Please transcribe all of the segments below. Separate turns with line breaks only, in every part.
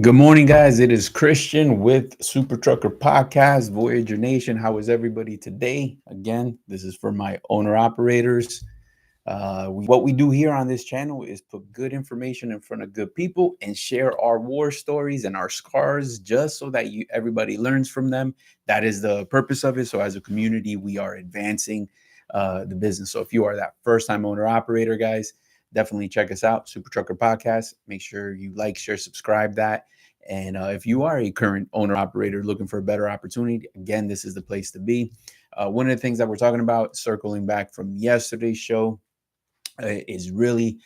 Good morning, guys. It is Christian with Super Trucker Podcast, Voyager Nation. How is everybody today? Again, this is for my owner operators. What we do here on this channel is put good information in front of good people and share our war stories and our scars just so that everybody learns from them. That is the purpose of it. So as a community, we are advancing the business. So if you are that first time owner operator, guys, definitely check us out, Super Trucker Podcast. Make sure you like, share, subscribe that. And if you are a current owner operator looking for a better opportunity, again, this is the place to be. One of the things that we're talking about, circling back from yesterday's show, is really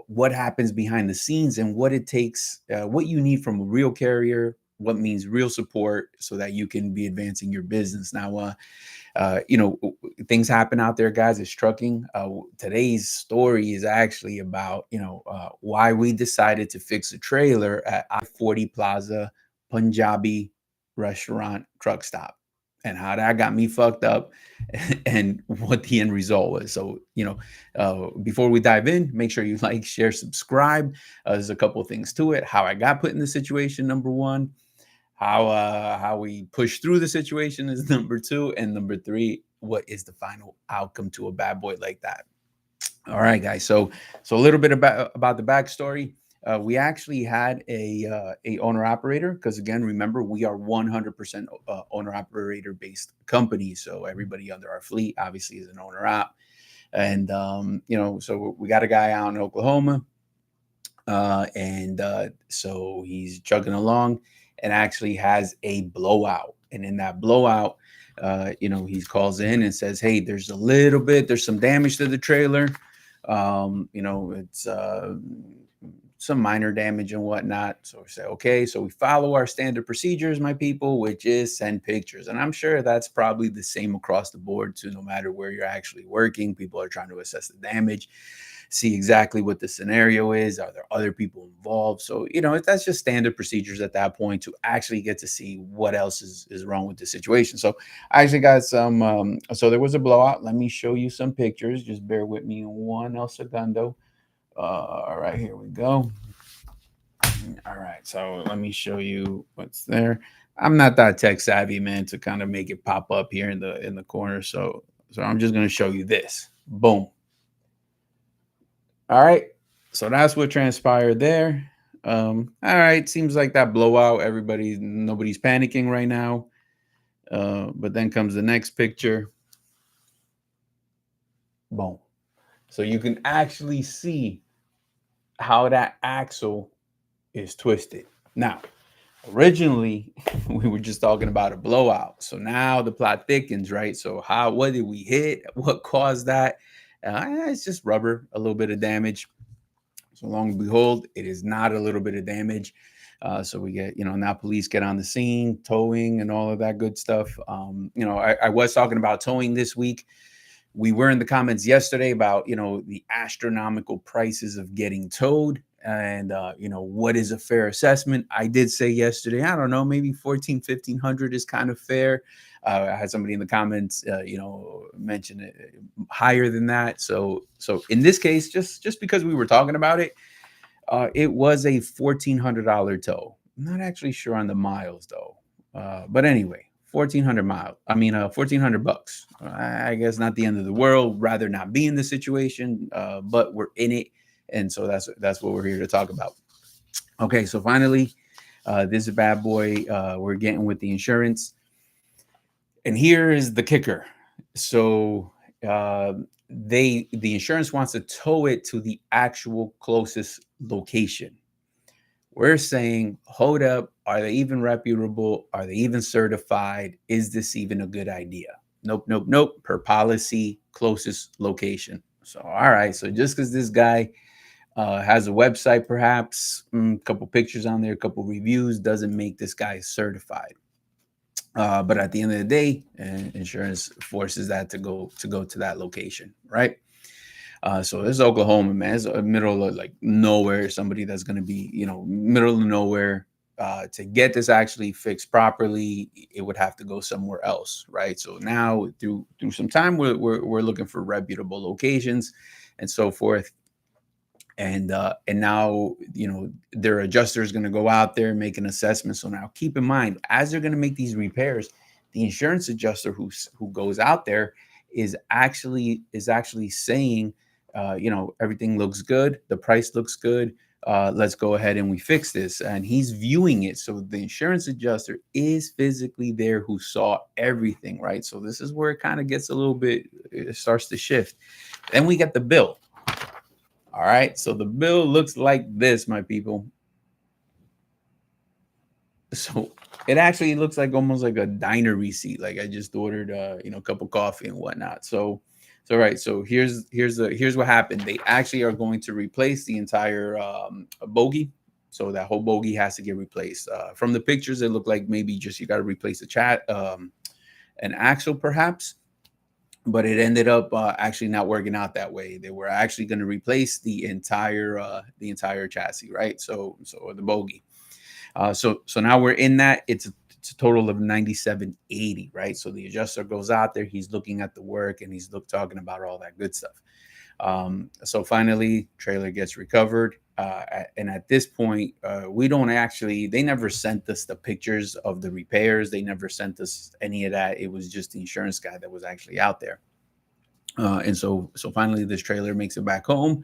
what happens behind the scenes and what it takes, what you need from a real carrier, what means real support so that you can be advancing your business. Now, things happen out there, guys. It's trucking. Today's story is actually about why we decided to fix a trailer at I-40 Plaza Punjabi restaurant truck stop, and how that got me fucked up, and what the end result was. So, before we dive in, make sure you like, share, subscribe. There's a couple of things to it. How I got put in the situation, number one. How we push through the situation is number two, and number three, what is the final outcome to a bad boy like that. All right, guys. So a little bit about the backstory. We actually had a owner operator, because again, remember, we are 100% owner operator based company. So everybody under our fleet obviously is an owner op, and so we got a guy out in Oklahoma, and so he's chugging along and actually has a blowout. And in that blowout, he calls in and says, "Hey, there's some damage to the trailer. It's some minor damage and whatnot." So we say, okay. So we follow our standard procedures, my people, which is send pictures. And I'm sure that's probably the same across the board too, no matter where you're actually working. People are trying to assess the damage, see exactly what the scenario is. Are there other people involved? So, that's just standard procedures at that point to actually get to see what else is wrong with the situation. So I actually got so there was a blowout. Let me show you some pictures. Just bear with me one el segundo. All right, here we go. All right, so let me show you what's there. I'm not that tech savvy, man, to kind of make it pop up here in the corner. So I'm just gonna show you this. Boom. All right. So that's what transpired there. All right. Seems like that blowout. Nobody's panicking right now. But then comes the next picture. Boom. So you can actually see how that axle is twisted. Now, originally, we were just talking about a blowout. So now the plot thickens, right? So what did we hit? What caused that? It's just rubber, a little bit of damage. So long and behold, it is not a little bit of damage. So we get, now police get on the scene, towing and all of that good stuff. I was talking about towing this week. We were in the comments yesterday about, the astronomical prices of getting towed, and, what is a fair assessment. I did say yesterday, I don't know, maybe 1,500 is kind of fair. I had somebody in the comments, mention it higher than that. So in this case, just because we were talking about it, it was a $1,400 tow. I'm not actually sure on the miles though. But anyway, 1,400 miles. I mean, $1,400. I guess not the end of the world. Rather not be in the situation, but we're in it, and so that's what we're here to talk about. Okay, so finally, this is a bad boy. We're getting with the insurance. And here is the kicker. So the insurance wants to tow it to the actual closest location. We're saying, hold up, are they even reputable? Are they even certified? Is this even a good idea? Nope, nope, nope. Per policy, closest location. So, all right. So just because this guy has a website, perhaps a couple pictures on there, a couple reviews, doesn't make this guy certified. But at the end of the day, insurance forces that to go to that location, right? So this is Oklahoma, man. It's a middle of like nowhere. Somebody that's going to be, middle of nowhere. To get this actually fixed properly, it would have to go somewhere else, right? So now through some time, we're looking for reputable locations and so forth. And now, their adjuster is going to go out there and make an assessment. So now keep in mind, as they're going to make these repairs, the insurance adjuster who goes out there is actually saying, everything looks good, the price looks good, let's go ahead and we fix this. And he's viewing it. So the insurance adjuster is physically there, who saw everything, right? So this is where it kind of gets a little bit, it starts to shift. Then we get the bill. All right, so the bill looks like this, my people. So it actually looks like almost like a diner receipt. Like I just ordered, a cup of coffee and whatnot. So right. So here's what happened. They actually are going to replace the entire bogie. So that whole bogie has to get replaced. From the pictures, it looked like maybe just you got to replace an axle, perhaps. But it ended up actually not working out that way. They were actually going to replace the entire chassis, right? So the bogie. So now we're in that. It's a total of 9780, right? So the adjuster goes out there, he's looking at the work, and he's talking about all that good stuff. So finally, trailer gets recovered. And at this point, they never sent us the pictures of the repairs. They never sent us any of that. It was just the insurance guy that was actually out there. And so finally, this trailer makes it back home.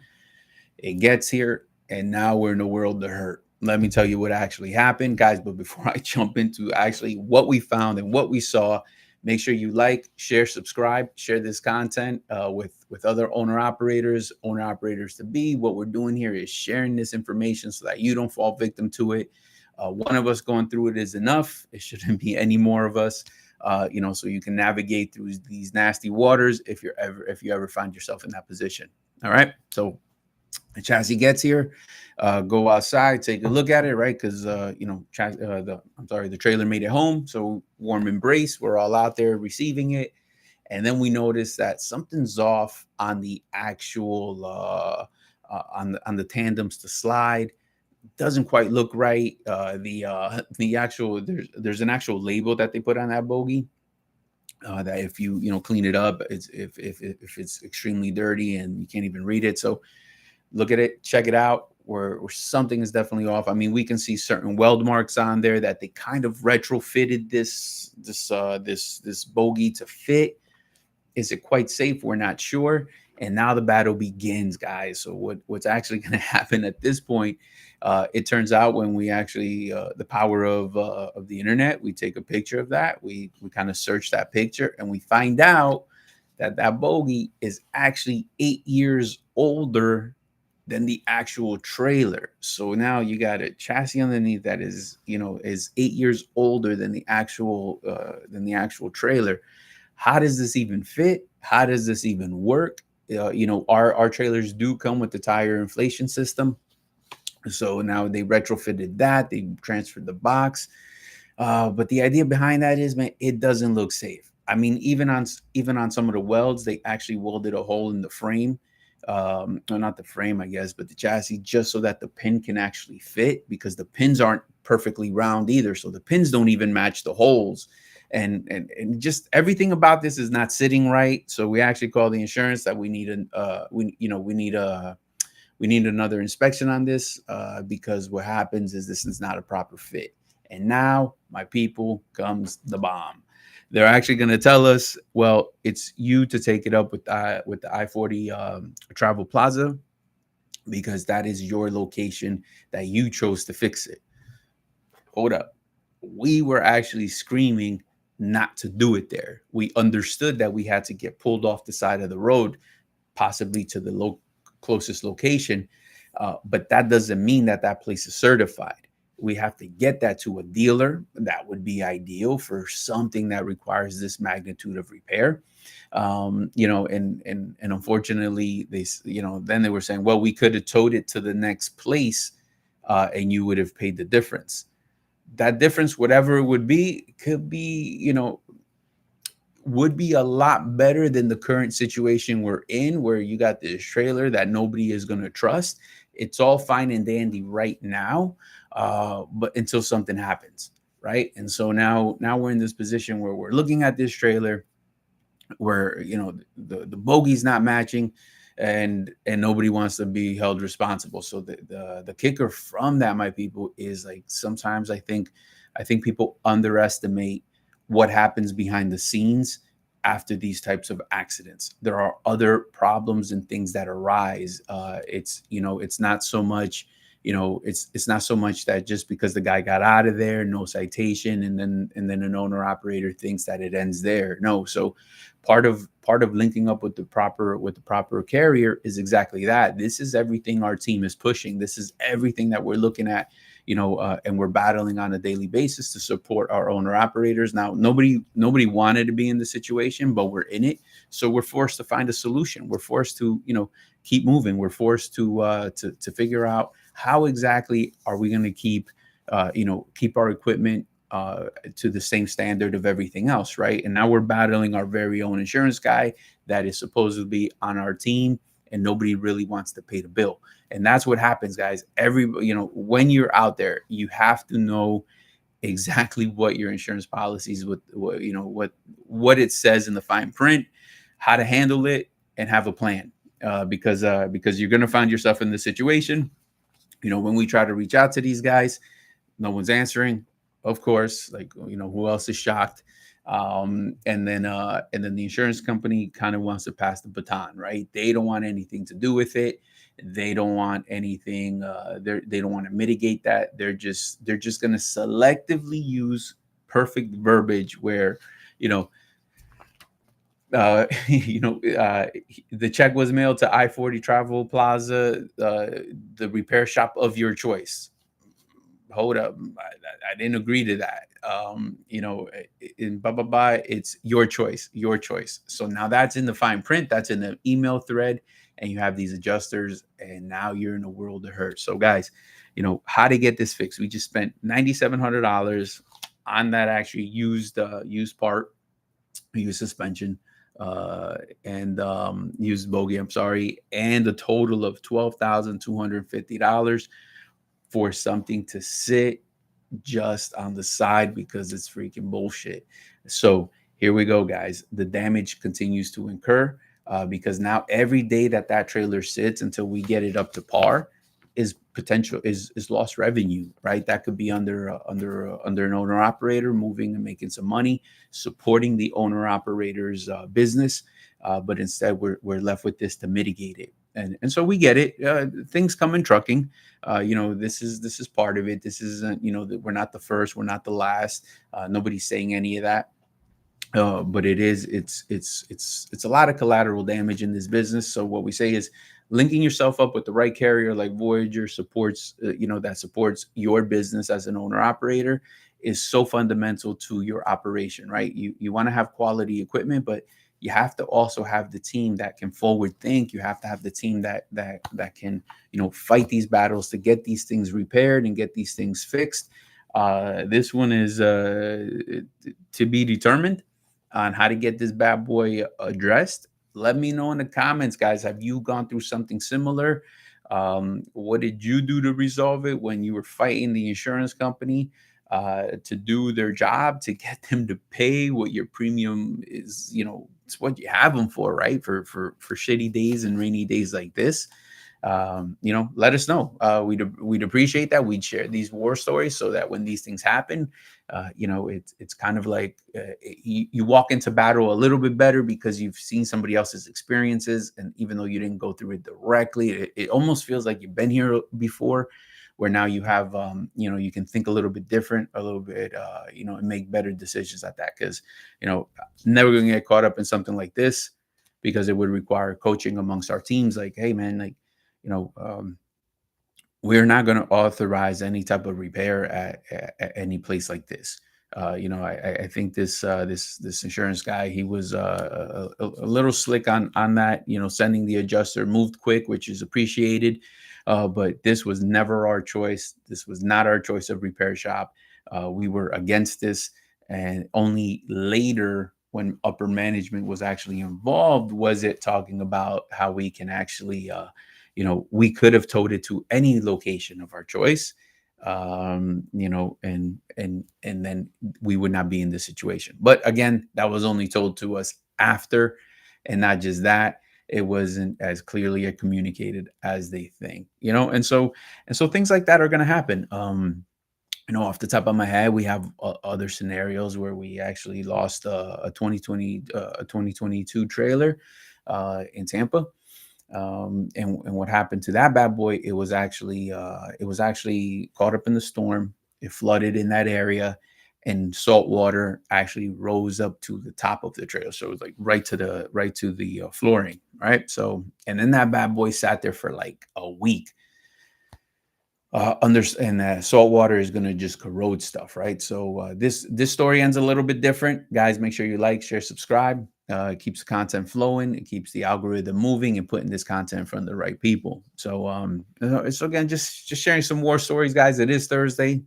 It gets here, and now we're in the world of hurt. Let me tell you what actually happened, guys. But before I jump into actually what we found and what we saw, make sure you like, share, subscribe, share this content with other owner-operators to be. What we're doing here is sharing this information so that you don't fall victim to it. One of us going through it is enough. It shouldn't be any more of us, so you can navigate through these nasty waters if you ever find yourself in that position. All right. So the chassis gets here, go outside, take a look at it, right? Because the trailer made it home, so warm embrace. We're all out there receiving it, and then we notice that something's off on the actual on the tandems to slide. Doesn't quite look right. The actual there's an actual label that they put on that bogie. That if you clean it up, if it's extremely dirty and you can't even read it. So look at it, check it out, where something is definitely off. I mean, we can see certain weld marks on there that they kind of retrofitted this bogie to fit. Is it quite safe? We're not sure. And now the battle begins, guys. So what's actually going to happen at this point? It turns out when we actually the power of the internet, we take a picture of that. We kind of search that picture, and we find out that bogie is actually 8 years older than the actual trailer. So now you got a chassis underneath that is 8 years older than the actual trailer. How does this even fit? How does this even work? Our trailers do come with the tire inflation system. So now they retrofitted that. They transferred the box. But the idea behind that is, man, it doesn't look safe. I mean, even on some of the welds, they actually welded a hole in the frame. No, not the frame, I guess, but the chassis, just so that the pin can actually fit, because the pins aren't perfectly round either. So the pins don't even match the holes. And just everything about this is not sitting right. So we actually call the insurance that we need another inspection on this, because what happens is this is not a proper fit. And now, my people, comes the bomb. They're actually going to tell us, well, it's you to take it up with the I-40 Travel Plaza, because that is your location that you chose to fix it. Hold up. We were actually screaming not to do it there. We understood that we had to get pulled off the side of the road, possibly to the closest location, but that doesn't mean that place is certified. We have to get that to a dealer. That would be ideal for something that requires this magnitude of repair. And unfortunately, then they were saying, well, we could have towed it to the next place, and you would have paid the difference. That difference, whatever it would be, would be a lot better than the current situation we're in, where you got this trailer that nobody is going to trust. It's all fine and dandy right now, but until something happens, right? And so now we're in this position where we're looking at this trailer where the bogey's not matching. and nobody wants to be held responsible. So the kicker from that, my people, is like sometimes I think people underestimate what happens behind the scenes after these types of accidents. There are other problems and things that arise. It's not so much, it's not so much that just because the guy got out of there, no citation, and then an owner operator thinks that it ends there. No. So part of linking up with the proper carrier is exactly that. This is everything our team is pushing. This is everything that we're looking at, and we're battling on a daily basis to support our owner operators. Now, nobody wanted to be in the situation, but we're in it, so we're forced to find a solution. We're forced to, keep moving. We're forced to figure out how exactly are we going to keep our equipment to the same standard of everything else, right? And now we're battling our very own insurance guy that is supposed to be on our team, and nobody really wants to pay the bill. And that's what happens, guys. When you're out there, you have to know exactly what your insurance policies, what it says in the fine print, how to handle it, and have a plan. Because you're going to find yourself in this situation. When we try to reach out to these guys, no one's answering, of course. Like, who else is shocked? And then the insurance company kind of wants to pass the baton, right? They don't want anything to do with it. They don't want anything. They don't want to mitigate that. They're just going to selectively use perfect verbiage where, the check was mailed to I-40 Travel Plaza, the repair shop of your choice. Hold up, I didn't agree to that. In blah blah blah, it's your choice. So now that's in the fine print, that's in the email thread, and you have these adjusters, and now you're in a world of hurt. So guys, how to get this fixed. We just spent $9,700 on that actually used part, used suspension, and used bogey, I'm sorry, and a total of $12,250 for something to sit just on the side because it's freaking bullshit. So here we go, guys. The damage continues to incur because now every day that trailer sits until we get it up to par is lost revenue, right? That could be under an owner operator moving and making some money, supporting the owner operator's business, but instead we're left with this to mitigate it. And so we get it. Things come in trucking. This is part of it. This isn't, we're not the first, we're not the last. Nobody's saying any of that. But it's a lot of collateral damage in this business. So what we say is linking yourself up with the right carrier like Voyager supports, that supports your business as an owner operator is so fundamental to your operation, right? You want to have quality equipment, but you have to also have the team that can forward think. You have to have the team that can, fight these battles to get these things repaired and get these things fixed. This one is to be determined on how to get this bad boy addressed. Let me know in the comments, guys. Have you gone through something similar? What did you do to resolve it when you were fighting the insurance company to do their job, to get them to pay what your premium is? It's what you have them for, right? For shitty days and rainy days like this. Let us know. We'd appreciate that. We'd share these war stories so that when these things happen, it's kind of like you walk into battle a little bit better because you've seen somebody else's experiences, and even though you didn't go through it directly, it almost feels like you've been here before. Where now you have, you can think a little bit different, a little bit, and make better decisions at that. Because, never going to get caught up in something like this because it would require coaching amongst our teams. Like, hey, man, like, we're not going to authorize any type of repair at any place like this. I think this insurance guy, he was a little slick on that, sending the adjuster, moved quick, which is appreciated. But this was never our choice. This was not our choice of repair shop. We were against this. And only later, when upper management was actually involved, was it talking about how we can actually, we could have towed it to any location of our choice. And then we would not be in this situation. But again, that was only told to us after. And not just that, it wasn't as clearly communicated as they think, and so things like that are going to happen. Off the top of my head, we have other scenarios where we actually lost a 2022 trailer in Tampa. And what happened to that bad boy? It was actually caught up in the storm. It flooded in that area, and salt water actually rose up to the top of the trailer. So it was like right to the flooring, right? So, and then that bad boy sat there for like a week. Salt water is going to just corrode stuff, right? So this story ends a little bit different. Guys, make sure you like, share, subscribe. It keeps the content flowing. It keeps the algorithm moving and putting this content in front of the right people. So again, just sharing some war stories, guys. It is Thursday,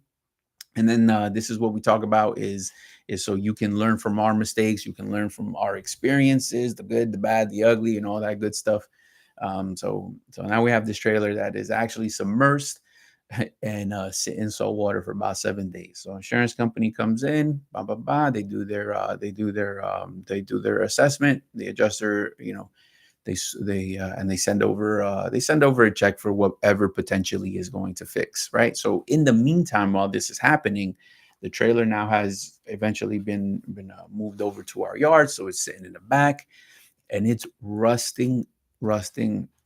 and then this is what we talk about is so you can learn from our mistakes. You can learn from our experiences, the good, the bad, the ugly, and all that good stuff. So now we have this trailer that is actually submersed and sit in salt water for about 7 days. So insurance company comes in, blah blah blah. They do their assessment. The adjuster, and they send over a check for whatever potentially is going to fix. Right. So in the meantime, while this is happening, the trailer now has eventually been moved over to our yard. So it's sitting in the back, and it's rusting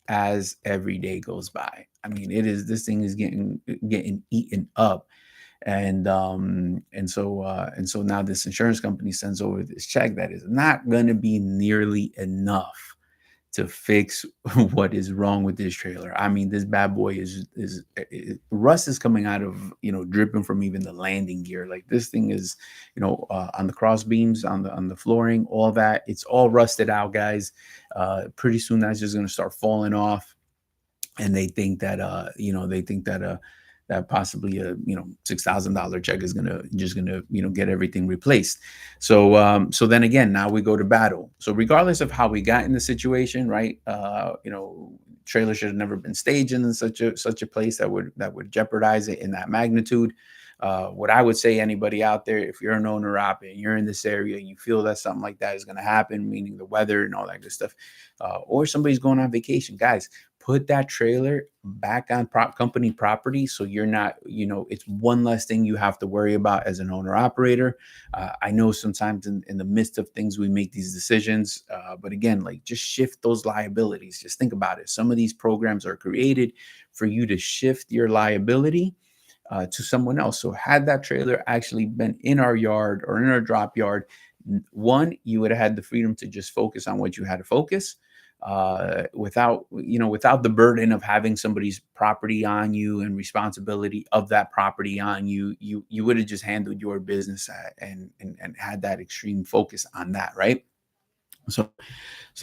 as every day goes by. I mean, this thing is getting eaten up. And so now this insurance company sends over this check that is not going to be nearly enough to fix what is wrong with this trailer. I mean, this bad boy rust is coming out of, dripping from even the landing gear. Like, this thing is, on the cross beams, on the flooring, all that, it's all rusted out, guys. Pretty soon that's just going to start falling off. And they think that that possibly a $6,000 check is gonna get everything replaced. So then again, now we go to battle. So regardless of how we got in the situation, right? Trailer should have never been staged in such a place that would jeopardize it in that magnitude. What I would say, anybody out there, if you're an owner op and you're in this area and you feel that something like that is going to happen, meaning the weather and all that good stuff, or somebody's going on vacation, guys, put that trailer back on company property, so you're not, it's one less thing you have to worry about as an owner operator. I know sometimes in the midst of things we make these decisions, but again, like, just shift those liabilities. Just think about it. Some of these programs are created for you to shift your liability to someone else. So had that trailer actually been in our yard or in our drop yard, one, you would have had the freedom to just focus on what you had to focus, without the burden of having somebody's property on you and responsibility of that property on you. You would have just handled your business and had that extreme focus on that, right? So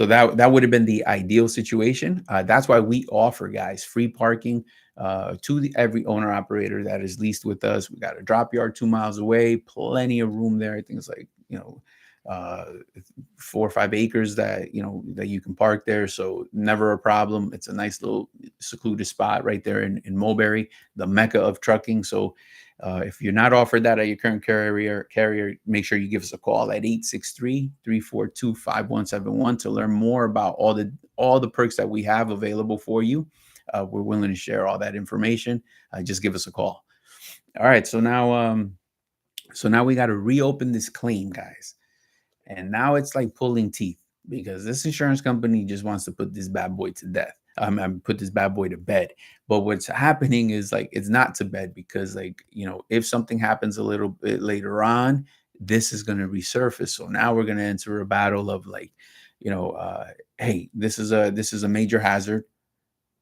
that would have been the ideal situation. That's why we offer, guys, free parking to every owner operator that is leased with us. We got a drop yard 2 miles away, plenty of room there. I think it's like, 4 or 5 acres that you can park there. So never a problem. It's a nice little secluded spot right there in Mulberry, the mecca of trucking. So if you're not offered that at your current carrier, make sure you give us a call at 863-342-5171 to learn more about all the perks that we have available for you. We're willing to share all that information. Just give us a call. All right. So now we got to reopen this claim, guys. And now it's like pulling teeth, because this insurance company just wants to put this bad boy to death. Put this bad boy to bed. But what's happening is, like, it's not to bed, because, like, if something happens a little bit later on, this is going to resurface. So now we're going to enter a battle of, like, hey, this is a major hazard.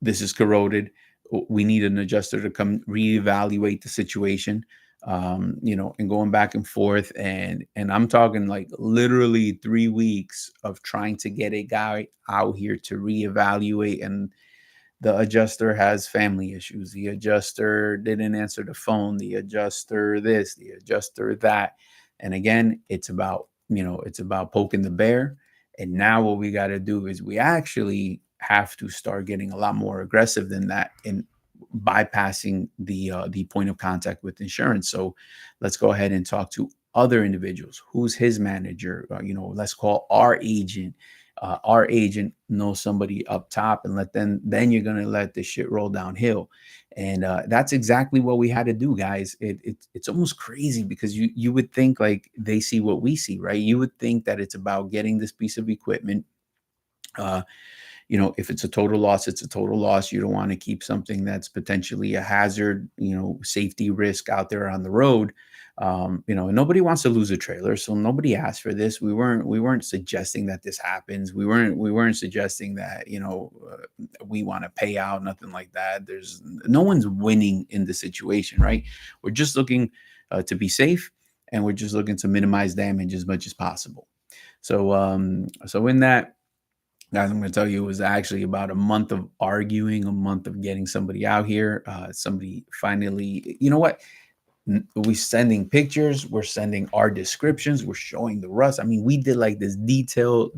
This is corroded. We need an adjuster to come reevaluate the situation. And going back and forth, and I'm talking like literally 3 weeks of trying to get a guy out here to reevaluate, and the adjuster has family issues. The adjuster didn't answer the phone. The adjuster this, the adjuster that. And again, it's about poking the bear. And now what we got to do is we actually have to start getting a lot more aggressive than that in bypassing the point of contact with insurance. So let's go ahead and talk to other individuals. Who's his manager? Let's call our agent our agent knows somebody up top, and then you're gonna let this shit roll downhill. And that's exactly what we had to do, guys. It's almost crazy because you would think like they see what we see, right? You would think that it's about getting this piece of equipment. Uh, if it's a total loss, it's a total loss. You don't want to keep something that's potentially a hazard, safety risk out there on the road. And nobody wants to lose a trailer, so nobody asked for this. We weren't suggesting that this happens. We weren't suggesting that we want to pay out, nothing like that. There's no one's winning in the situation, right? We're just looking to be safe, and we're just looking to minimize damage as much as possible. So in that, guys, I'm going to tell you, it was actually about a month of arguing, a month of getting somebody out here. Somebody finally, you know what? We're sending pictures, we're sending our descriptions, we're showing the rust. I mean, we did like this detail,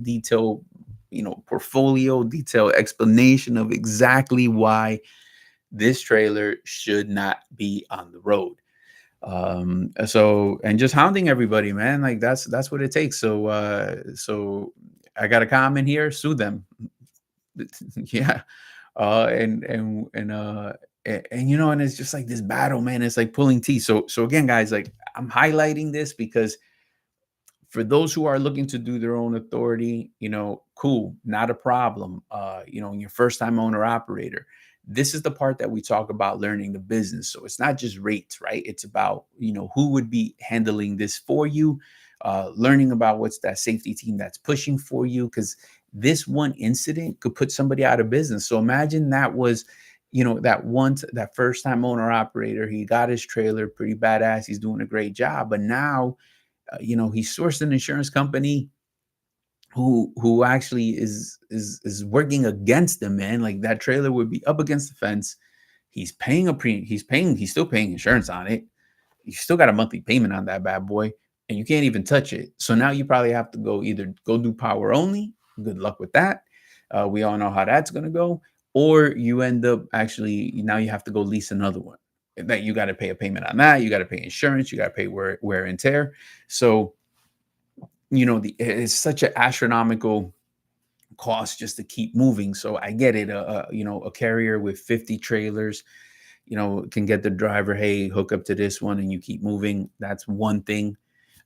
portfolio, detailed explanation of exactly why this trailer should not be on the road. And just hounding everybody, man, like that's what it takes. So I got a comment here: sue them. Yeah. And it's just like this battle, man. It's like pulling teeth. So again, guys, like, I'm highlighting this because for those who are looking to do their own authority, cool, not a problem. Your first time owner operator, this is the part that we talk about learning the business. So it's not just rates, right? It's about, who would be handling this for you, learning about what's that safety team that's pushing for you. Because this one incident could put somebody out of business. So imagine that was, that first time owner operator, he got his trailer pretty badass. He's doing a great job. But now, he sourced an insurance company who actually is working against him, man. Like, that trailer would be up against the fence. He's still paying insurance on it. You still got a monthly payment on that bad boy, and you can't even touch it. So now you probably have to either go do power only. Good luck with that. We all know how that's going to go. Or you end up actually, now you have to go lease another one. That you got to pay a payment on that. You got to pay insurance. You got to pay wear and tear. So, it's such an astronomical cost just to keep moving. So I get it. A carrier with 50 trailers, can get the driver, hey, hook up to this one, and you keep moving. That's one thing.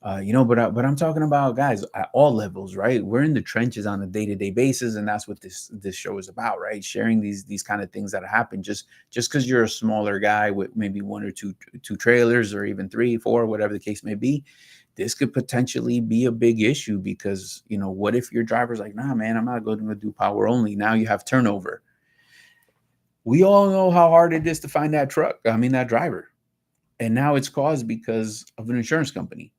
But I'm talking about, guys, at all levels, right? We're in the trenches on a day-to-day basis, and that's what this show is about, right? Sharing these kind of things that happen. Just because you're a smaller guy with maybe one or two trailers, or even 3, 4, whatever the case may be, this could potentially be a big issue. Because what if your driver's like, nah, man, I'm not going to do power only. Now you have turnover. We all know how hard it is to find that driver, and now it's caused because of an insurance company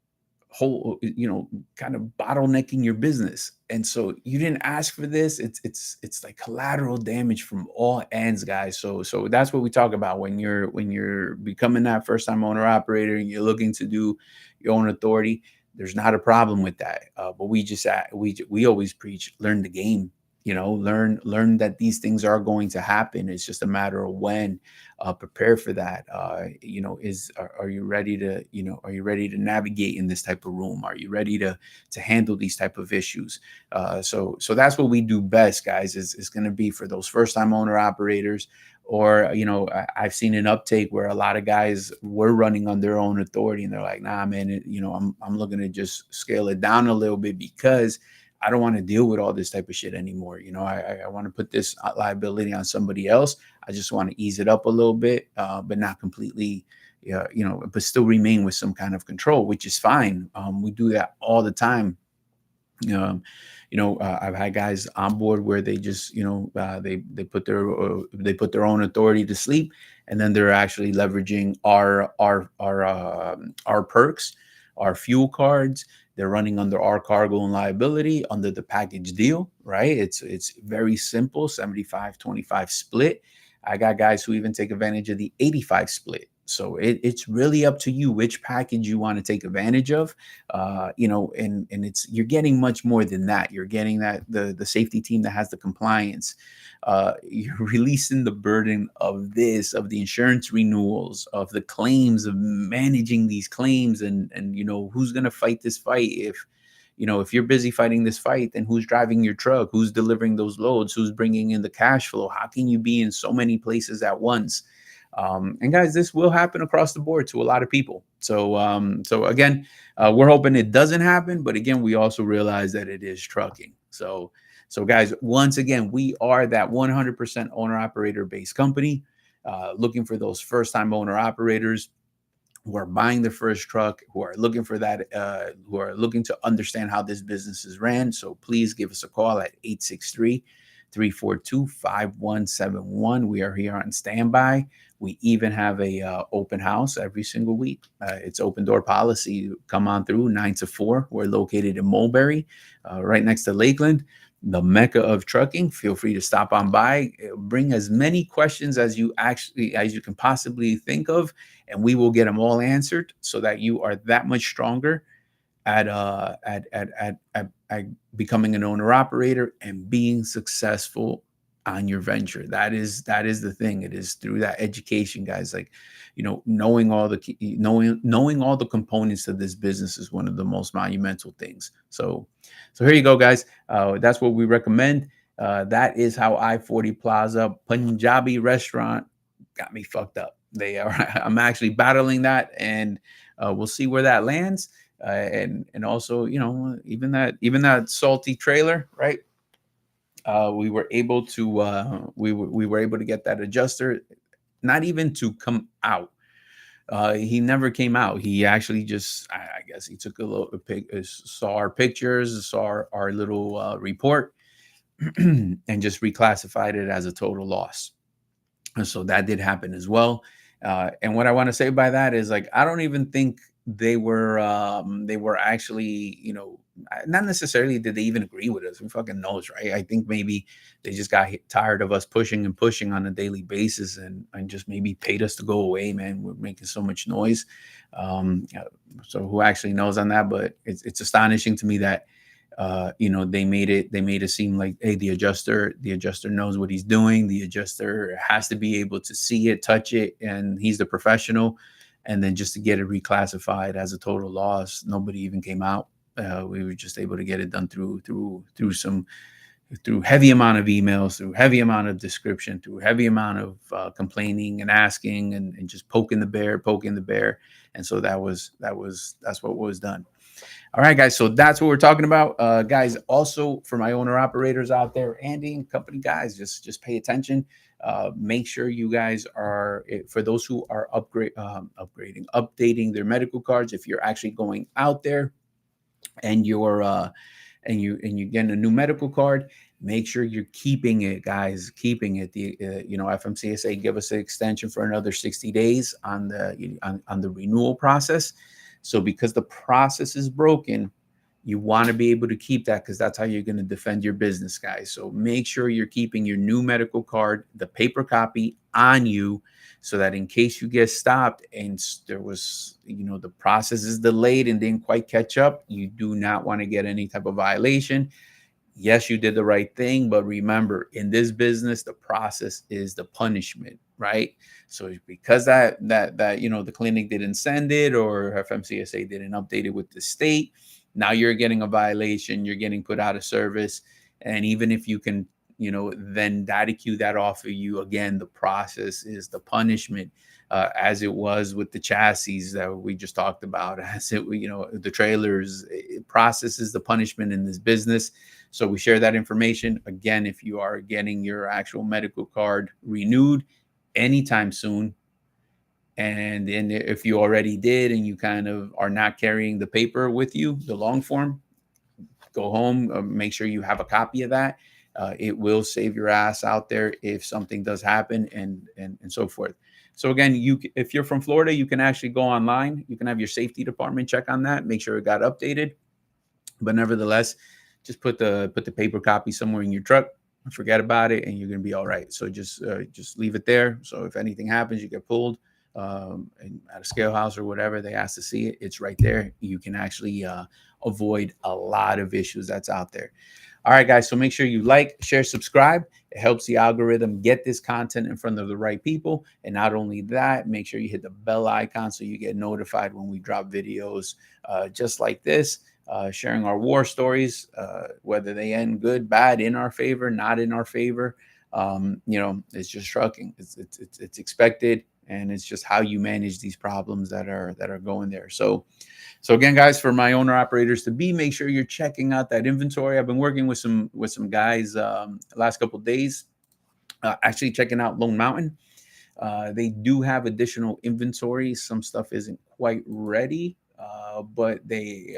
kind of bottlenecking your business. And so you didn't ask for this. It's like collateral damage from all ends, guys. So that's what we talk about when you're becoming that first time owner operator and you're looking to do your own authority. There's not a problem with that. But we always preach, learn the game. Learn that these things are going to happen. It's just a matter of when. Prepare for that. Are you ready to navigate in this type of room? Are you ready to handle these type of issues? So that's what we do best, guys. Is going to be for those first time owner operators. Or I've seen an uptake where a lot of guys were running on their own authority, and they're like, nah, man, I'm looking to just scale it down a little bit because I don't want to deal with all this type of shit anymore. I want to put this liability on somebody else. I just want to ease it up a little bit, but not completely, but still remain with some kind of control, which is fine. We do that all the time. I've had guys on board where they just, they put their own authority to sleep, and then they're actually leveraging our perks, our fuel cards. They're running under our cargo and liability under the package deal, right? It's very simple, 75-25 split. I got guys who even take advantage of the 85 split. So it's really up to you which package you want to take advantage of, and you're getting much more than that. You're getting that the safety team that has the compliance. You're releasing the burden of the insurance renewals, of the claims, of managing these claims, and who's going to fight this fight if if you're busy fighting this fight, then who's driving your truck? Who's delivering those loads? Who's bringing in the cash flow? How can you be in so many places at once? And guys, this will happen across the board to a lot of people. So again, we're hoping it doesn't happen, but again, we also realize that it is trucking. So guys, once again, we are that 100% owner operator based company, looking for those first time owner operators who are buying their first truck, who are looking for that, who are looking to understand how this business is ran. So please give us a call at 863-342-5171. We are here on standby. We even have a open house every single week. It's open door policy. Come on through 9 to 4. We're located in Mulberry, right next to Lakeland, the mecca of trucking. Feel free to stop on by. Bring as many questions as you can possibly think of, and we will get them all answered so that you are that much stronger at becoming an owner operator and being successful on your venture. That is the thing. It is through that education, guys. Like, knowing all the components of this business is one of the most monumental things. So here you go, guys. That's what we recommend. That is how I-40 Plaza Punjabi restaurant got me fucked up. I'm actually battling that, and we'll see where that lands. And also, even that salty trailer, right? We were able to we were able to get that adjuster not even to come out. He never came out. He actually just, I guess he took a little saw our pictures, saw our little report, and just reclassified it as a total loss. And so that did happen as well. And what I want to say by that is, like, I don't even think they were actually, not necessarily did they even agree with us. Who fucking knows, right? I think maybe they just got tired of us pushing and pushing on a daily basis, and just maybe paid us to go away, man. We're making so much noise. So who actually knows on that? But it's astonishing to me that they made it seem like, hey, the adjuster knows what he's doing. The adjuster has to be able to see it, touch it, and he's the professional. And then just to get it reclassified as a total loss, nobody even came out. We were just able to get it done through heavy amount of emails, through heavy amount of description, through heavy amount of complaining and asking, and just poking the bear. And so that's what was done. All right, guys. So that's what we're talking about, guys. Also, for my owner operators out there, and company guys, just pay attention. Make sure you guys are, for those who are updating their medical cards. If you're actually going out there and you're getting a new medical card, make sure you're keeping it, guys. Keeping it. The FMCSA give us an extension for another 60 days on the renewal process. So because the process is broken, you want to be able to keep that, because that's how you're going to defend your business, guys. So make sure you're keeping your new medical card, the paper copy, on you, so that in case you get stopped and there was, the process is delayed and didn't quite catch up, you do not want to get any type of violation. Yes, you did the right thing, but remember, in this business, the process is the punishment, right? So because that the clinic didn't send it, or FMCSA didn't update it with the state, now you're getting a violation, you're getting put out of service. And even if you can, then DADIQ that off of you, again, the process is the punishment, as it was with the chassis that we just talked about, as it, the trailers. Process is the punishment in this business. So we share that information. Again, if you are getting your actual medical card renewed anytime soon, and then if you already did and you kind of are not carrying the paper with you, the long form, go home, make sure you have a copy of that. It will save your ass out there if something does happen, and so forth. So again, if you're from Florida, you can actually go online. You can have your safety department check on that, make sure it got updated. But nevertheless, just put the paper copy somewhere in your truck, forget about it, and you're gonna be all right. So just leave it there. So if anything happens, you get pulled at a scale house or whatever, they ask to see it, it's right there. You can actually avoid a lot of issues that's out there. All right, guys. So make sure you like, share, subscribe. It helps the algorithm get this content in front of the right people. And not only that, make sure you hit the bell icon so you get notified when we drop videos just like this. sharing our war stories, whether they end good, bad, in our favor, not in our favor. It's just trucking. It's expected, and it's just how you manage these problems that are going there. So again, guys, for my owner operators to be, make sure you're checking out that inventory. I've been working with some guys the last couple of days, actually checking out Lone Mountain. They do have additional inventory. Some stuff isn't quite ready, but I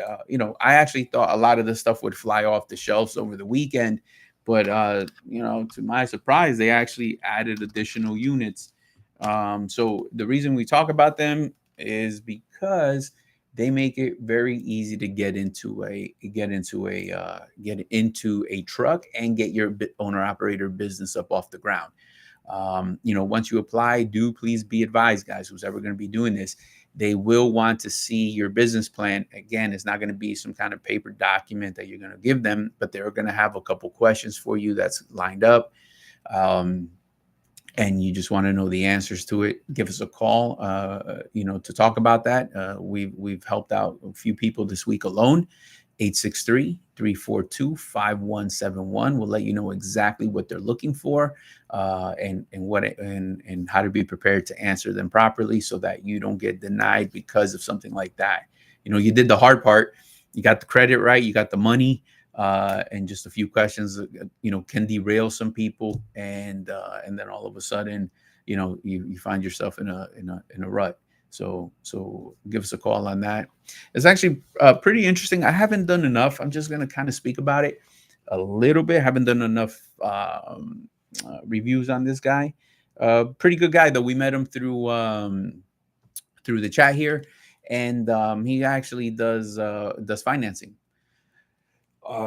actually thought a lot of the stuff would fly off the shelves over the weekend. But, to my surprise, they actually added additional units. So the reason we talk about them is because they make it very easy to get into a truck and get your owner operator business up off the ground. Once you apply, do please be advised, guys, who's ever going to be doing this, they will want to see your business plan. Again, it's not going to be some kind of paper document that you're going to give them, but they're going to have a couple questions for you that's lined up. And you just want to know the answers to it, give us a call, to talk about that. We've helped out a few people this week alone. 863-342-5171. We'll let you know exactly what they're looking for, and how to be prepared to answer them properly so that you don't get denied because of something like that. You did the hard part. You got the credit right. You got the money. And just a few questions, can derail some people, and then all of a sudden, you find yourself in a rut. So give us a call on that. It's actually pretty interesting. I haven't done enough. I'm just going to kind of speak about it a little bit. I haven't done enough reviews on this guy. Pretty good guy, though. We met him through the chat here, and he actually does financing.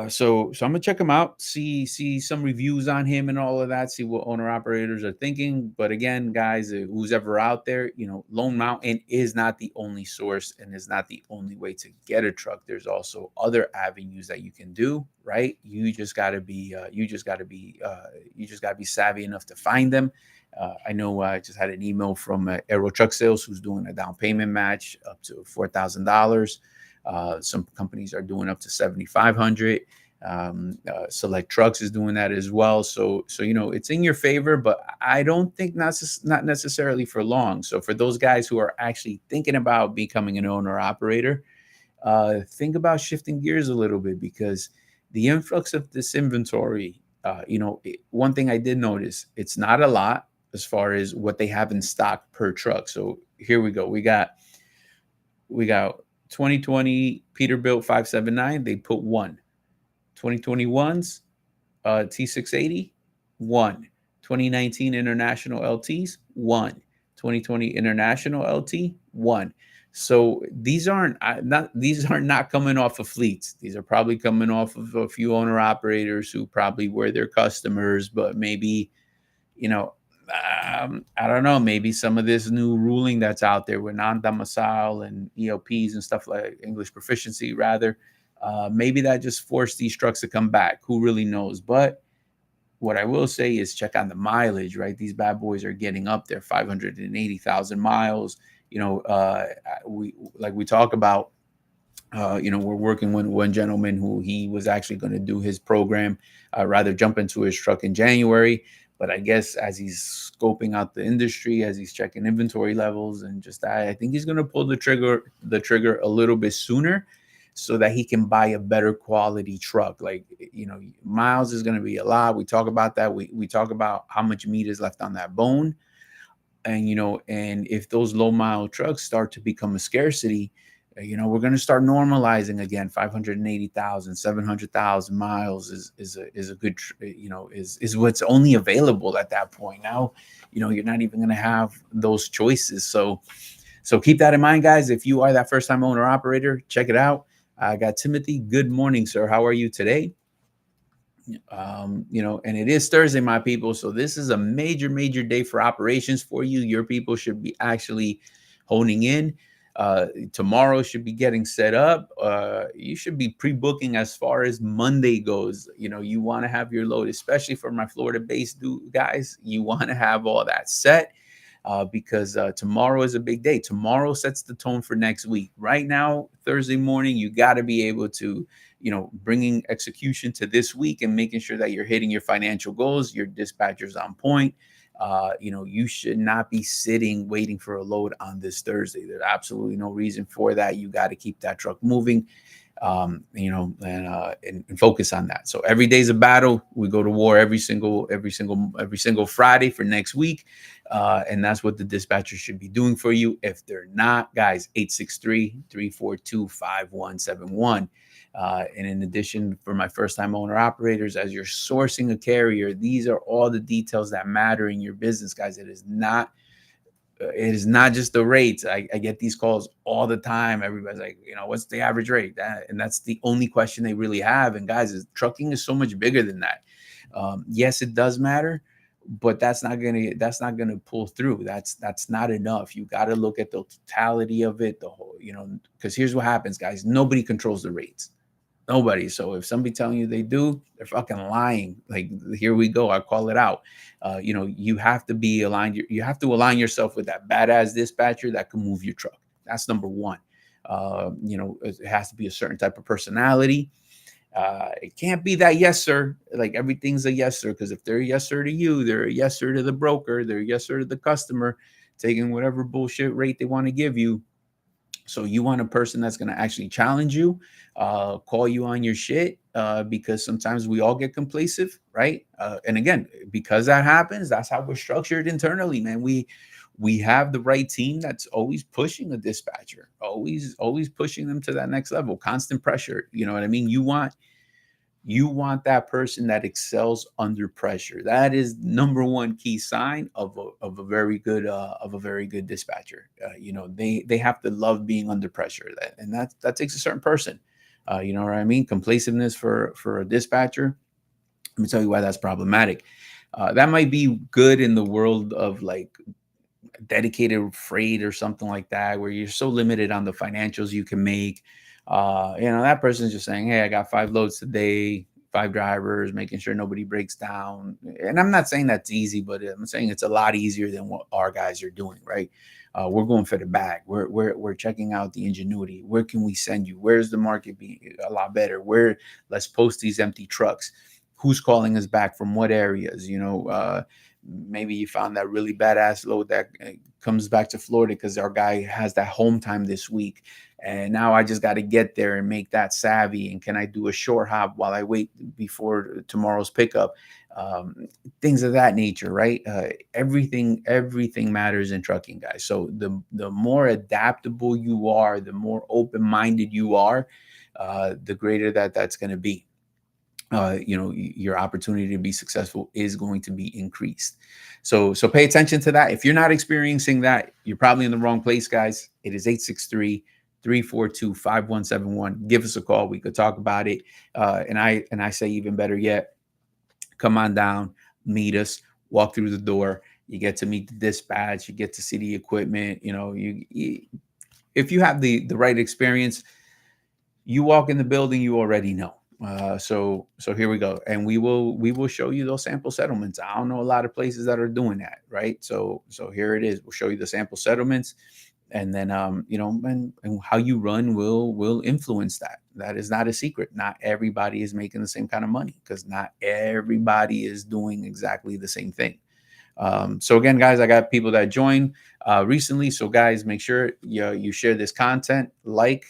So I'm gonna check him out, see some reviews on him and all of that, see what owner operators are thinking. But again, guys, who's ever out there, Lone Mountain is not the only source and is not the only way to get a truck. There's also other avenues that you can do, right? You just gotta be savvy enough to find them. I know I just had an email from Aero Truck Sales, who's doing a down payment match up to $4,000. Some companies are doing up to $7,500. Select Trucks is doing that as well. So it's in your favor, but I don't think not necessarily for long. So for those guys who are actually thinking about becoming an owner operator, think about shifting gears a little bit, because the influx of this inventory, one thing I did notice, it's not a lot as far as what they have in stock per truck. So here we go. We got 2020 Peterbilt 579, they put 1. 2021's T680, 1. 2019 International LTs, 1. 2020 International LT, 1. So these are not coming off of fleets. These are probably coming off of a few owner operators who probably were their customers, but maybe, I don't know, maybe some of this new ruling that's out there with non-domicile and ELPs and stuff, like English proficiency rather, maybe that just forced these trucks to come back. Who really knows? But what I will say is check on the mileage, right? These bad boys are getting up there, 580,000 miles. We talk about, we're working with one gentleman who he was actually going to do his program, rather jump into his truck in January. But I guess as he's scoping out the industry, as he's checking inventory levels and just that, I think he's going to pull the trigger a little bit sooner so that he can buy a better quality truck. Like, miles is going to be a lot. We talk about that. We talk about how much meat is left on that bone. And, and if those low mile trucks start to become a scarcity, we're going to start normalizing again. 580,000, 700,000 miles is a good, is what's only available at that point. Now, you're not even going to have those choices. So keep that in mind, guys. If you are that first time owner operator, check it out. I got Timothy. Good morning, sir. How are you today? And it is Thursday, my people. So this is a major, major day for operations for you. Your people should be actually honing in. Tomorrow should be getting set up. You should be pre-booking as far as Monday goes. You want to have your load, especially for my Florida-based guys. You want to have all that set. because tomorrow is a big day. Tomorrow sets the tone for next week. Right now, Thursday morning, you got to be able to, bringing execution to this week and making sure that you're hitting your financial goals, your dispatcher's on point. You should not be sitting waiting for a load on this Thursday. There's absolutely no reason for that. You got to keep that truck moving, and focus on that. So every day's a battle. We go to war every single Friday for next week. And that's what the dispatcher should be doing for you. If they're not, guys, 863-342-5171. And in addition, for my first-time owner operators, as you're sourcing a carrier, these are all the details that matter in your business, guys. It is not just the rates. I get these calls all the time. Everybody's like, what's the average rate? And that's the only question they really have. And guys, trucking is so much bigger than that. Yes, it does matter, but that's not gonna pull through. That's not enough. You got to look at the totality of it, the whole, because here's what happens, guys. Nobody controls the rates. Nobody. So if somebody telling you they do, they're fucking lying. Like, here we go. I call it out. You have to be aligned. You have to align yourself with that badass dispatcher that can move your truck. That's number one. It has to be a certain type of personality. It can't be that yes, sir. Like, everything's a yes, sir. Because if they're a yes, sir to you, they're a yes, sir to the broker. They're a yes, sir to the customer, taking whatever bullshit rate they want to give you. So you want a person that's going to actually challenge you, call you on your shit, because sometimes we all get complacent, right? And again, because that happens, that's how we're structured internally, man. We have the right team that's always pushing a dispatcher, always pushing them to that next level, constant pressure. You know what I mean? You want that person that excels under pressure. That is number one key sign of a very good dispatcher. They have to love being under pressure. That takes a certain person. You know what I mean? Complaciveness for a dispatcher. Let me tell you why that's problematic. That might be good in the world of like dedicated freight or something like that, where you're so limited on the financials you can make. That person's just saying, hey, I got 5 loads today, 5 drivers, making sure nobody breaks down. And I'm not saying that's easy, but I'm saying it's a lot easier than what our guys are doing, right? We're going for the bag. We're checking out the ingenuity. Where can we send you? Where's the market being a lot better? Let's post these empty trucks. Who's calling us back from what areas? Maybe you found that really badass load that comes back to Florida because our guy has that home time this week. And now I just got to get there and make that savvy. And can I do a short hop while I wait before tomorrow's pickup? Things of that nature, right? Everything matters in trucking, guys. So the more adaptable you are, the more open-minded you are, the greater that's going to be. Your opportunity to be successful is going to be increased. So pay attention to that. If you're not experiencing that, you're probably in the wrong place, guys. It is 863-342-5171. Give us a call. We could talk about it. And I say, even better yet, come on down, meet us, walk through the door. You get to meet the dispatch. You get to see the equipment. If you have the right experience, you walk in the building, you already know. So here we go. And we will show you those sample settlements. I don't know a lot of places that are doing that, right? So here it is. We'll show you the sample settlements, and then, and how you run will influence that. That is not a secret. Not everybody is making the same kind of money, because not everybody is doing exactly the same thing. So again, guys, I got people that joined recently. So guys, make sure you share this content, like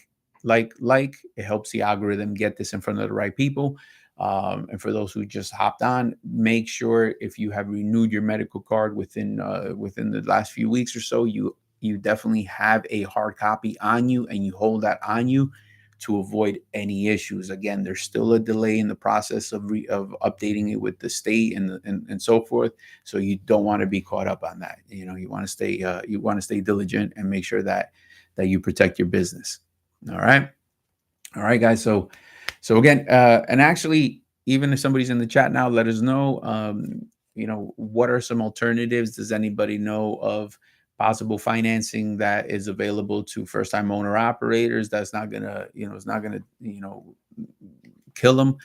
it helps the algorithm get this in front of the right people. And for those who just hopped on, make sure if you have renewed your medical card within the last few weeks or so, you definitely have a hard copy on you, and you hold that on you to avoid any issues. Again, there's still a delay in the process of updating it with the state and so forth. So you don't want to be caught up on that. You want to stay diligent and make sure that you protect your business. All right, guys. So again, and actually, even if somebody's in the chat now, let us know. What are some alternatives? Does anybody know of possible financing that is available to first-time owner operators? That's not gonna, it's not gonna, kill them.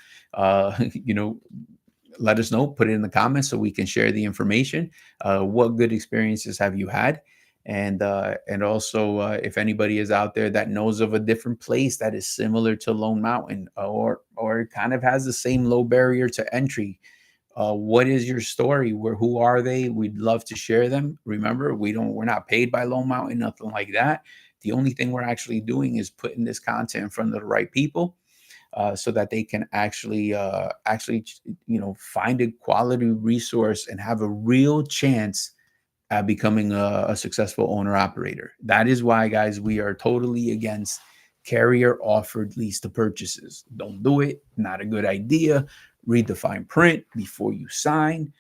let us know, put it in the comments so we can share the information. What good experiences have you had? And also, if anybody is out there that knows of a different place that is similar to Lone Mountain, or kind of has the same low barrier to entry, what is your story? Who are they? We'd love to share them. Remember, we're not paid by Lone Mountain, nothing like that. The only thing we're actually doing is putting this content in front of the right people, so that they can actually find a quality resource and have a real chance at becoming a successful owner operator. That is why, guys, we are totally against carrier offered lease to purchases. Don't do it. Not a good idea. Read the fine print before you sign.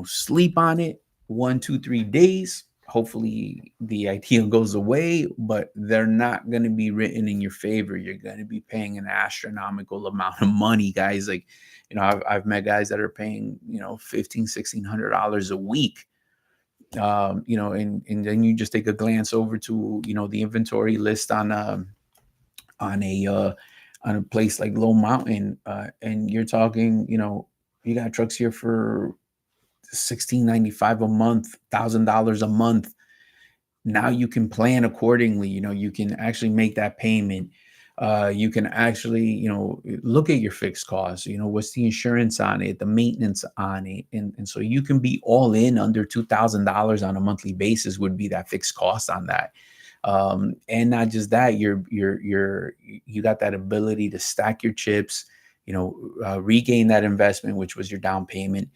Sleep on it 1, 2, 3 days. Hopefully the idea goes away, but they're not going to be written in your favor. You're going to be paying an astronomical amount of money, guys. Like, I've met guys that are paying, $1,500-$1,600 a week. And then you just take a glance over to, the inventory list on a place like Lone Mountain, and you're talking, you got trucks here for $1,695 a month, $1,000 a month. Now you can plan accordingly. You can actually make that payment. You can actually, look at your fixed costs. What's the insurance on it, the maintenance on it, and so you can be all in under $2,000 on a monthly basis would be that fixed cost on that. And not just that, you got that ability to stack your chips, regain that investment, which was your down payment.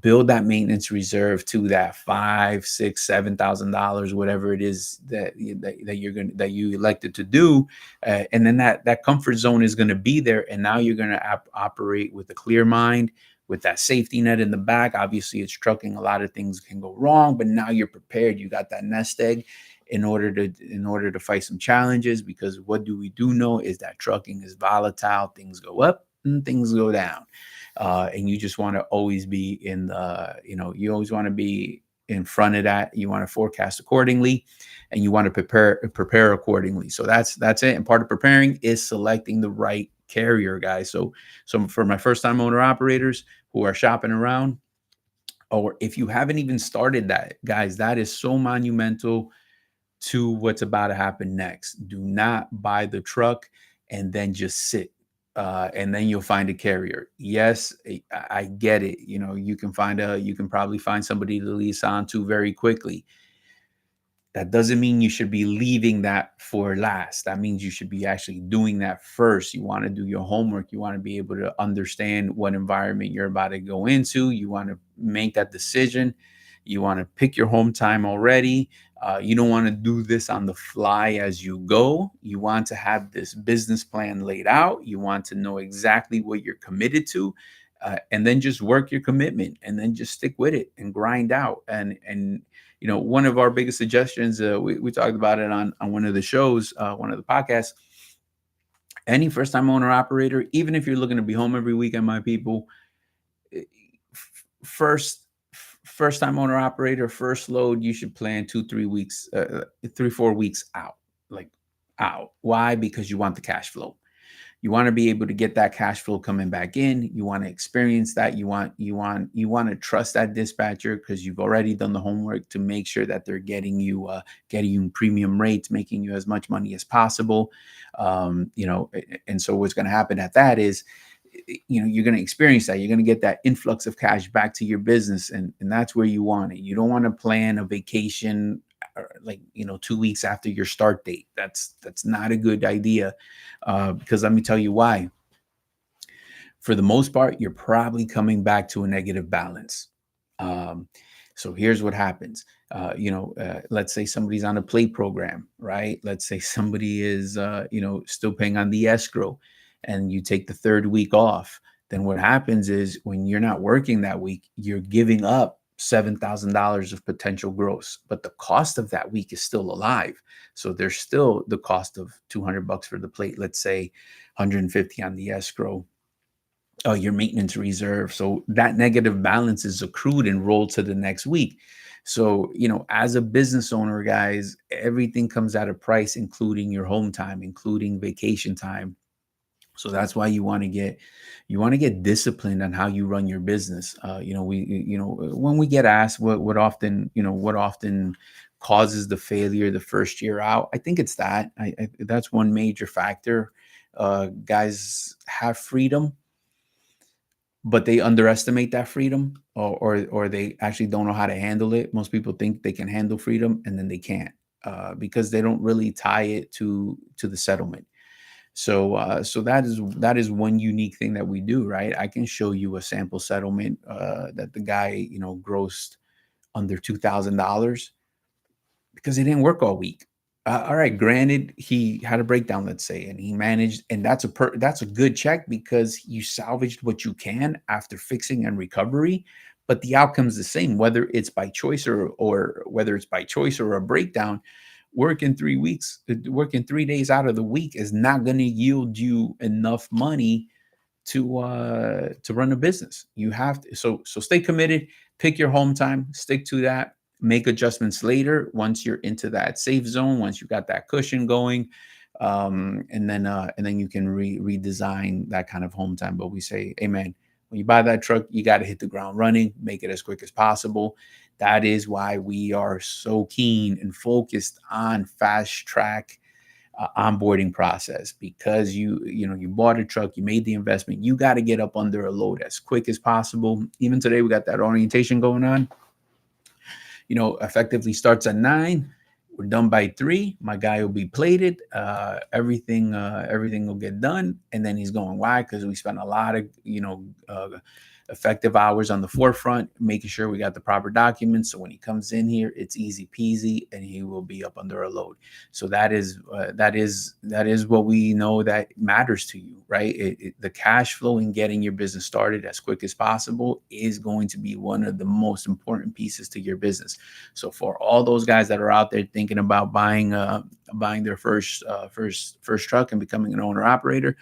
Build that maintenance reserve to that $5,000, $6,000, $7,000, whatever it is that you elected to do, and then that comfort zone is going to be there. And now you're going to operate with a clear mind, with that safety net in the back. Obviously, it's trucking; a lot of things can go wrong, but now you're prepared. You got that nest egg in order to fight some challenges. Because what do we know is that trucking is volatile. Things go up and things go down. And you just want to always be you always want to be in front of that. You want to forecast accordingly, and you want to prepare accordingly. So that's it. And part of preparing is selecting the right carrier, guys. So for my first time owner operators who are shopping around, or if you haven't even started that, guys, that is so monumental to what's about to happen next. Do not buy the truck and then just sit. And then you'll find a carrier. Yes, I get it. You can probably find somebody to lease on to very quickly. That doesn't mean you should be leaving that for last. That means you should be actually doing that first. You want to do your homework. You want to be able to understand what environment you're about to go into. You want to make that decision. You want to pick your home time already. You don't want to do this on the fly as you go. You want to have this business plan laid out. You want to know exactly what you're committed to, and then just work your commitment, and then just stick with it and grind out. And one of our biggest suggestions, we talked about it on one of the shows, one of the podcasts. Any first-time owner operator, even if you're looking to be home every weekend, my people, first time owner operator, first load, you should plan 2-3 weeks, 3-4 weeks out, like out. Why? Because you want the cash flow. You want to be able to get that cash flow coming back in. You want to experience that. You want to trust that dispatcher, because you've already done the homework to make sure that they're getting you premium rates, making you as much money as possible. And so what's going to happen at that is, you're going to experience that. You're going to get that influx of cash back to your business. And that's where you want it. You don't want to plan a vacation 2 weeks after your start date. That's not a good idea, because let me tell you why. For the most part, you're probably coming back to a negative balance. So here's what happens. Let's say somebody's on a plate program, right? Let's say somebody is, still paying on the escrow, and you take the third week off. Then what happens is, when you're not working that week, you're giving up $7,000 of potential gross, but the cost of that week is still alive. So there's still the cost of $200 for the plate, let's say 150 on the escrow, your maintenance reserve. So that negative balance is accrued and rolled to the next week. So, as a business owner, guys, everything comes at a price, including your home time, including vacation time. So that's why you want to get disciplined on how you run your business. When we get asked what often causes the failure the first year out, I think it's that's one major factor. Guys have freedom, but they underestimate that freedom, or they actually don't know how to handle it. Most people think they can handle freedom, and then they can't, because they don't really tie it to the settlement. So that is one unique thing that we do, right? I can show you a sample settlement that the guy grossed under $2,000 because he didn't work all week. All right, granted, he had a breakdown, let's say, and he managed, and that's a good check because you salvaged what you can after fixing and recovery. But the outcome's the same, whether it's by choice or whether it's by choice or a breakdown. Working 3 days out of the week is not going to yield you enough money to run a business. You have to, so stay committed, pick your home time, stick to that, make adjustments later once you're into that safe zone, once you got that cushion going. And then you can redesign that kind of home time. But we say, hey man, when you buy that truck, you got to hit the ground running, make it as quick as possible. That is why we are so keen and focused on fast track onboarding process, because you bought a truck, you made the investment, you got to get up under a load as quick as possible. Even today, we got that orientation going on. Effectively starts at 9. We're done by 3. My guy will be plated. Everything will get done, and then he's going. Why? Because we spent a lot of effective hours on the forefront, making sure we got the proper documents. So when he comes in here, it's easy peasy, and he will be up under a load. So that is what we know that matters to you, right? The cash flow in getting your business started as quick as possible is going to be one of the most important pieces to your business. So for all those guys that are out there thinking about buying their first truck and becoming an owner operator,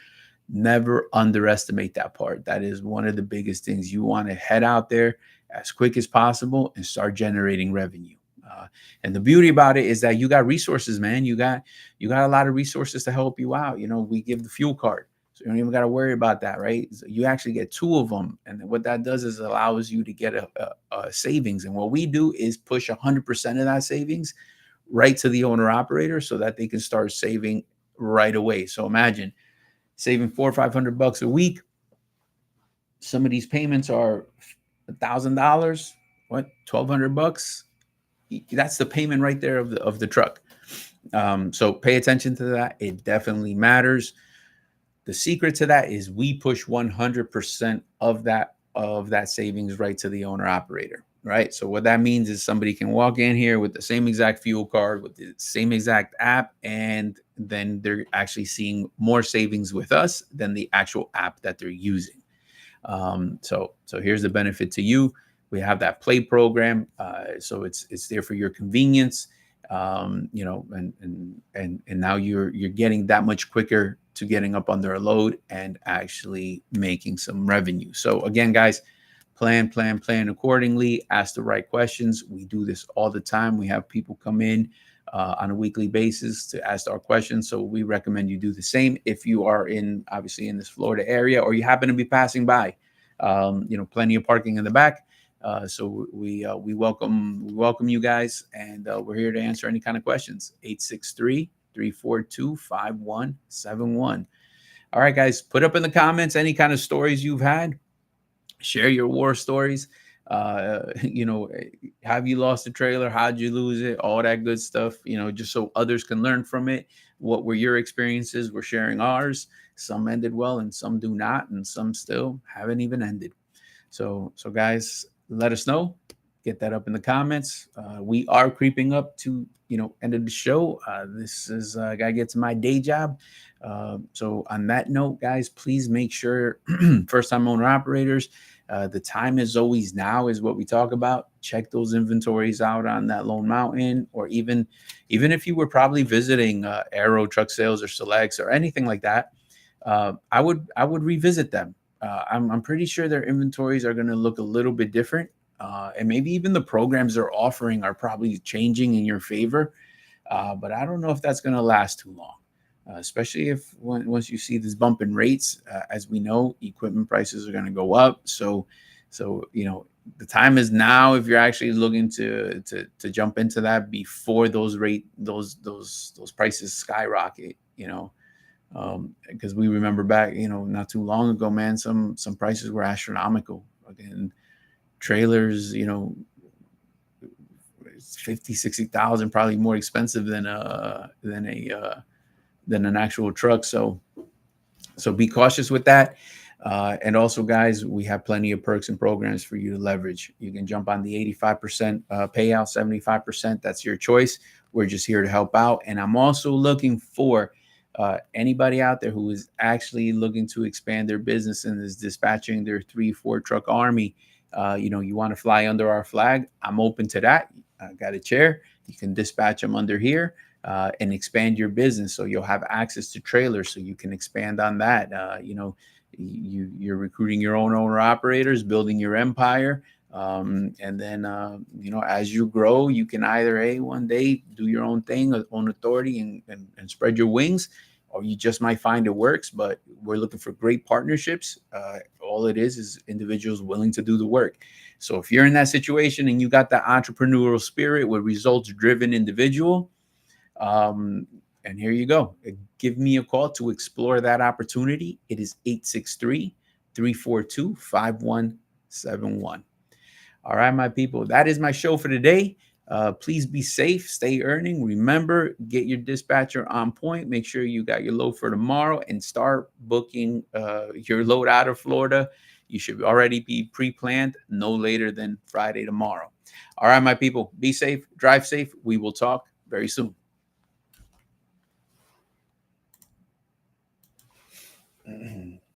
never underestimate that part. That is one of the biggest things. You want to head out there as quick as possible and start generating revenue. And the beauty about it is that you got resources, man. You got a lot of resources to help you out. We give the fuel card, so you don't even got to worry about that, right? So you actually get 2 of them, and what that does is allows you to get a savings. And what we do is push 100% of that savings right to the owner operator, so that they can start saving right away. So imagine saving $400 or $500 a week. Some of these payments are $1,000. What, $1,200? That's the payment right there of the truck. So pay attention to that. It definitely matters. The secret to that is we push 100% of that savings right to the owner operator. Right. So what that means is somebody can walk in here with the same exact fuel card, with the same exact app, and then they're actually seeing more savings with us than the actual app that they're using. So here's the benefit to you. We have that play program. So it's there for your convenience. And now you're getting that much quicker to getting up under a load and actually making some revenue. So again, guys, plan accordingly, ask the right questions. We do this all the time. We have people come in on a weekly basis to ask our questions. So we recommend you do the same if you are obviously in this Florida area, or you happen to be passing by. Plenty of parking in the back. So we welcome you guys, and we're here to answer any kind of questions. 863-342-5171. All right, guys, put up in the comments any kind of stories you've had. Share your war stories. Have you lost a trailer? How'd you lose it? All that good stuff, just so others can learn from it. What were your experiences? We're sharing ours. Some ended well and some do not, and some still haven't even ended. So guys, let us know. Get that up in the comments. We are creeping up to end of the show. This is gotta get to my day job. So on that note, guys, please make sure first time owner operators, the time is always now is what we talk about. Check those inventories out on that Lone Mountain, or even if you were probably visiting Aero Truck Sales or Selects or anything like that, I would revisit them. I'm pretty sure their inventories are going to look a little bit different. And maybe even the programs they're offering are probably changing in your favor. But I don't know if that's going to last too long. especially if once you see this bump in rates. As we know, equipment prices are going to go up. So the time is now if you're actually looking to jump into that before those prices skyrocket. Because we remember back, not too long ago, man, some prices were astronomical. Again, trailers, 50,000, 60,000, probably more expensive than an actual truck. So be cautious with that. And also, guys, we have plenty of perks and programs for you to leverage. You can jump on the 85% payout, 75%. That's your choice. We're just here to help out. And I'm also looking for anybody out there who is actually looking to expand their business and is dispatching their 3-4 truck army. You want to fly under our flag. I'm open to that. I got a chair. You can dispatch them under here. And expand your business, so you'll have access to trailers, so you can expand on that. You're recruiting your own owner operators, building your empire, and then as you grow, you can either one day do your own thing, own authority, and spread your wings, or you just might find it works. But we're looking for great partnerships. All it is individuals willing to do the work. So if you're in that situation and you got that entrepreneurial spirit with results-driven individual, and here you go. Give me a call to explore that opportunity. It is 863-342-5171. All right, my people, that is my show for today. Please be safe, stay earning. Remember, get your dispatcher on point. Make sure you got your load for tomorrow and start booking your load out of Florida. You should already be pre-planned no later than Friday tomorrow. All right, my people, be safe, drive safe. We will talk very soon.